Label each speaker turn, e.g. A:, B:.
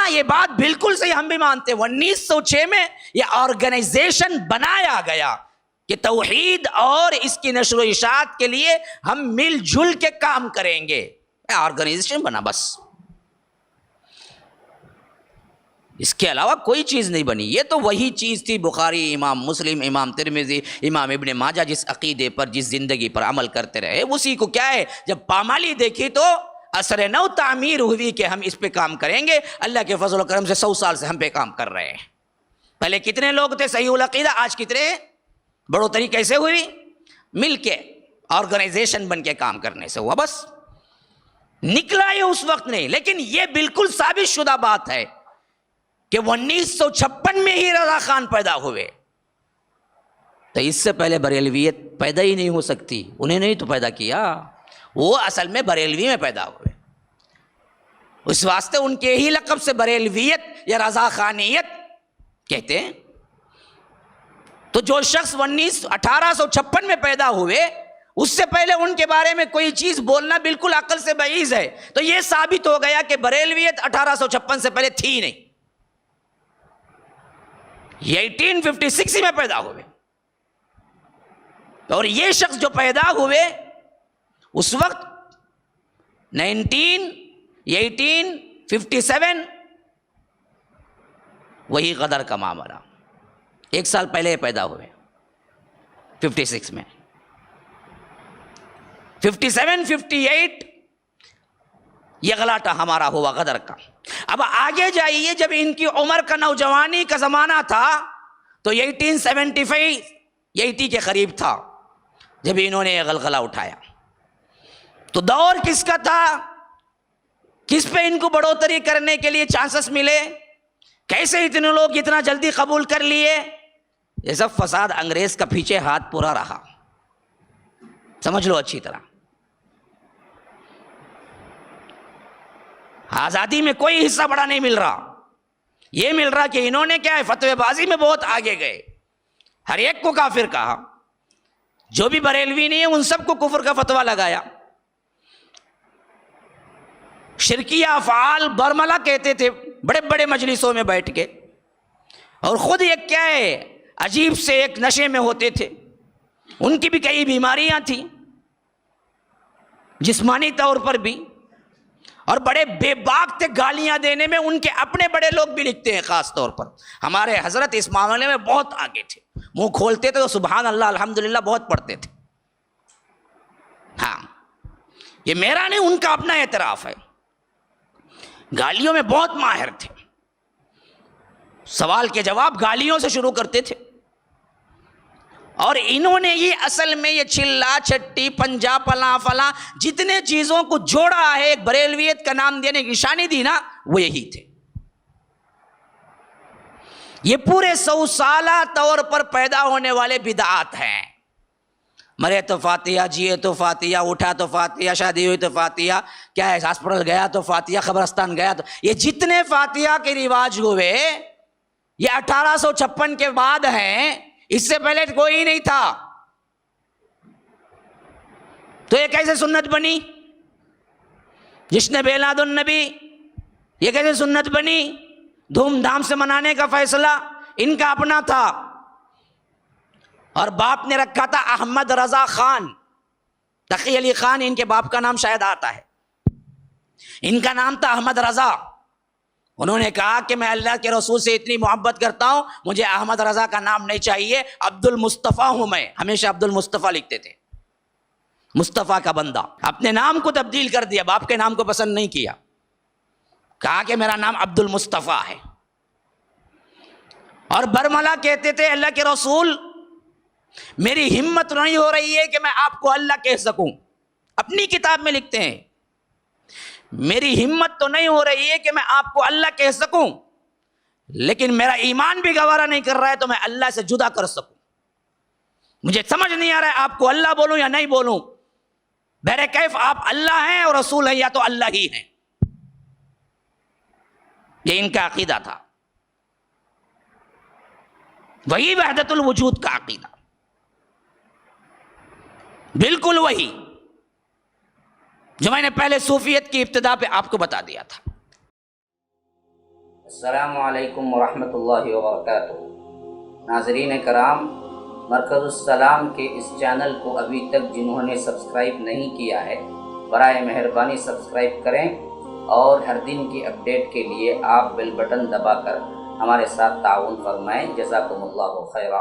A: ہاں یہ بات بالکل صحیح، ہم بھی مانتے ہیں 1906 میں یہ آرگنائزیشن بنایا گیا کہ توحید اور اس کی نشر و اشاعت کے لیے ہم مل جل کے کام کریں گے، آرگنائزیشن بنا بس، اس کے علاوہ کوئی چیز نہیں بنی۔ یہ تو وہی چیز تھی بخاری، امام مسلم، امام ترمذی، امام ابن ماجہ جس عقیدے پر، جس زندگی پر عمل کرتے رہے، اسی کو کیا ہے جب پامالی دیکھی تو اثر نو تعمیر ہوئی کہ ہم اس پہ کام کریں گے۔ اللہ کے فضل و کرم سے 100 سال سے ہم پہ کام کر رہے ہیں۔ پہلے کتنے لوگ تھے صحیح العقیدہ، آج کتنے؟ بڑھوتری کیسے ہوئی؟ مل کے آرگنائزیشن بن کے کام کرنے سے ہوا، بس نکلا یہ اس وقت نہیں۔ لیکن یہ بالکل ثابت شدہ بات ہے کہ 1956 میں ہی رضا خان پیدا ہوئے، تو اس سے پہلے بریلویت پیدا ہی نہیں ہو سکتی، انہیں نہیں تو پیدا کیا، وہ اصل میں بریلوی میں پیدا ہوئے، اس واسطے ان کے ہی لقب سے بریلویت یا رضا خانیت کہتے ہیں۔ تو جو شخص 1856 میں پیدا ہوئے، اس سے پہلے ان کے بارے میں کوئی چیز بولنا بالکل عقل سے بعیض ہے، تو یہ ثابت ہو گیا کہ بریلویت 1856 سے پہلے تھی نہیں، یہ 1856 میں پیدا ہوئے۔ اور یہ شخص جو پیدا ہوئے اس وقت 1857 وہی غدر کا معاملہ، 1 سال پہلے پیدا ہوئے 56 میں، 57 58 یہ غلاٹا ہمارا ہوا غدر کا۔ اب آگے جائیے، جب ان کی عمر کا نوجوانی کا زمانہ تھا تو 1875 80 کے قریب تھا جب انہوں نے یہ غلغلہ اٹھایا، تو دور کس کا تھا؟ کس پہ ان کو بڑھوتری کرنے کے لیے چانسز ملے؟ کیسے اتنے لوگ اتنا جلدی قبول کر لیے؟ یہ سب فساد انگریز کا پیچھے ہاتھ پورا رہا، سمجھ لو اچھی طرح۔ آزادی میں کوئی حصہ بڑا نہیں مل رہا، یہ مل رہا کہ انہوں نے کیا ہے فتوی بازی میں بہت آگے گئے، ہر ایک کو کافر کہا، جو بھی بریلوی نہیں ہے ان سب کو کفر کا فتویٰ لگایا۔ شرکیہ افعال برملا کہتے تھے بڑے بڑے مجلسوں میں بیٹھ کے، اور خود ایک کیا ہے عجیب سے ایک نشے میں ہوتے تھے، ان کی بھی کئی بیماریاں تھیں جسمانی طور پر بھی، اور بڑے بے باک تھے گالیاں دینے میں، ان کے اپنے بڑے لوگ بھی لکھتے ہیں خاص طور پر۔ ہمارے حضرت اس معاملے میں بہت آگے تھے، منہ کھولتے تھے تو سبحان اللہ الحمدللہ بہت پڑھتے تھے۔ ہاں یہ میرا نہیں، ان کا اپنا اعتراف ہے، گالیوں میں بہت ماہر تھے، سوال کے جواب گالیوں سے شروع کرتے تھے۔ اور انہوں نے یہ اصل میں یہ چلا چھٹی پنجا پلا فلاں جتنے چیزوں کو جوڑا ہے، ایک بریلویت کا نام دینے کی نشانی دی نا، وہ یہی تھے۔ یہ پورے 100 سالہ طور پر پیدا ہونے والے بدعات ہیں، مرے تو فاتحہ، جیے تو فاتحہ، اٹھا تو فاتحہ، شادی ہوئی تو فاتحہ، کیا ہے ہاسپٹل گیا تو فاتحہ، قبرستان گیا تو، یہ جتنے فاتحہ کے رواج ہوئے یہ 1856 کے بعد ہیں، اس سے پہلے کوئی نہیں تھا۔ تو یہ کیسے سنت بنی؟ جشن میلاد النبی یہ کیسے سنت بنی؟ دھوم دھام سے منانے کا فیصلہ ان کا اپنا تھا، اور باپ نے رکھا تھا احمد رضا خان، تقی علی خان ان کے باپ کا نام شاید آتا ہے، ان کا نام تھا احمد رضا۔ انہوں نے کہا کہ میں اللہ کے رسول سے اتنی محبت کرتا ہوں، مجھے احمد رضا کا نام نہیں چاہیے، عبد المصطفیٰ ہوں میں، ہمیشہ عبد المصطفیٰ لکھتے تھے، مصطفیٰ کا بندہ۔ اپنے نام کو تبدیل کر دیا، باپ کے نام کو پسند نہیں کیا، کہا کہ میرا نام عبد المصطفیٰ ہے۔ اور برملا کہتے تھے اللہ کے رسول میری ہمت نہیں ہو رہی ہے کہ میں آپ کو اللہ کہہ سکوں، اپنی کتاب میں لکھتے ہیں میری ہمت تو نہیں ہو رہی ہے کہ میں آپ کو اللہ کہہ سکوں، لیکن میرا ایمان بھی گوارا نہیں کر رہا ہے تو میں اللہ سے جدا کر سکوں، مجھے سمجھ نہیں آ رہا ہے آپ کو اللہ بولوں یا نہیں بولوں، بہر کیف آپ اللہ ہیں اور رسول ہیں یا تو اللہ ہی ہیں۔ یہ ان کا عقیدہ تھا، وہی وحدت الوجود کا عقیدہ، بالکل وہی جو میں نے پہلے صوفیت کی ابتدا پہ آپ کو بتا دیا تھا۔ السلام علیکم ورحمۃ اللہ وبرکاتہ۔ ناظرین کرام، مرکز السلام کے اس چینل کو ابھی تک جنہوں نے سبسکرائب نہیں کیا ہے، برائے مہربانی سبسکرائب کریں، اور ہر دن کی اپڈیٹ کے لیے آپ بیل بٹن دبا کر ہمارے ساتھ تعاون فرمائیں۔ جزاکم اللہ خیرا۔